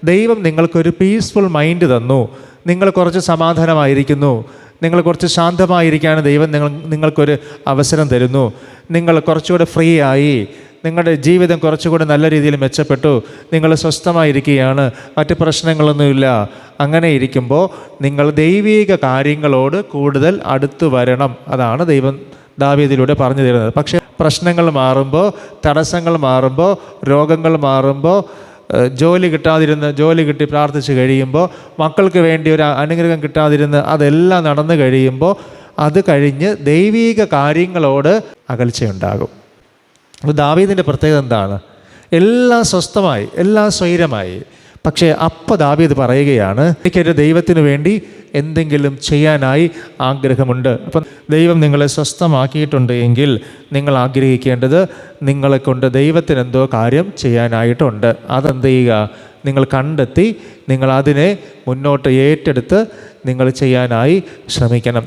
ദൈവം നിങ്ങൾക്കൊരു peaceful mind തന്നു, നിങ്ങൾ കുറച്ച് സമാധാനമായിരിക്കുന്നു, നിങ്ങൾ കുറച്ച് ശാന്തമായിരിക്കാൻ ദൈവം നിങ്ങൾക്കൊരു അവസരം തരുന്നു, നിങ്ങൾ കുറച്ചുകൂടെ ഫ്രീ ആയി, നിങ്ങളുടെ ജീവിതം കുറച്ചുകൂടെ നല്ല രീതിയിൽ മെച്ചപ്പെട്ടു, നിങ്ങൾ സ്വസ്ഥമായിരിക്കുകയാണ്, മറ്റ് പ്രശ്നങ്ങളൊന്നുമില്ല. അങ്ങനെ ഇരിക്കുമ്പോൾ നിങ്ങൾ ദൈവിക കാര്യങ്ങളോട് കൂടുതൽ അടുത്ത് വരണം. അതാണ് ദൈവം ദാവീദിലൂടെ പറഞ്ഞു തരുന്നത്. പക്ഷേ പ്രശ്നങ്ങൾ മാറുമ്പോൾ, തടസ്സങ്ങൾ മാറുമ്പോൾ, രോഗങ്ങൾ മാറുമ്പോൾ, ജോലി കിട്ടി പ്രാർത്ഥിച്ച് കഴിയുമ്പോൾ, മക്കൾക്ക് വേണ്ടി ഒരു അനുഗ്രഹം കിട്ടാതിരുന്ന് അതെല്ലാം നടന്നു കഴിയുമ്പോൾ, അത് കഴിഞ്ഞ് ദൈവിക കാര്യങ്ങളോട് അകൽച്ചയുണ്ടാകും. അപ്പോൾ ദാവീദിൻ്റെ പ്രത്യേകത എന്താണ്? എല്ലാം സ്വസ്ഥമായി, എല്ലാം സ്വൈരമായി. പക്ഷേ അപ്പോൾ ദാവീദ് പറയുകയാണ്, എനിക്കൊരു ദൈവത്തിന് വേണ്ടി എന്തെങ്കിലും ചെയ്യാനായി ആഗ്രഹമുണ്ട്. അപ്പം ദൈവം നിങ്ങളെ സ്വസ്ഥമാക്കിയിട്ടുണ്ട് എങ്കിൽ നിങ്ങൾ ആഗ്രഹിക്കേണ്ടത് നിങ്ങളെ കൊണ്ട് ദൈവത്തിന് എന്തോ കാര്യം ചെയ്യാനായിട്ടുണ്ട്. അതെന്ത് ചെയ്യുക? നിങ്ങൾ കണ്ടെത്തി നിങ്ങൾ അതിനെ മുന്നോട്ട് ഏറ്റെടുത്ത് നിങ്ങൾ ചെയ്യാനായി ശ്രമിക്കണം.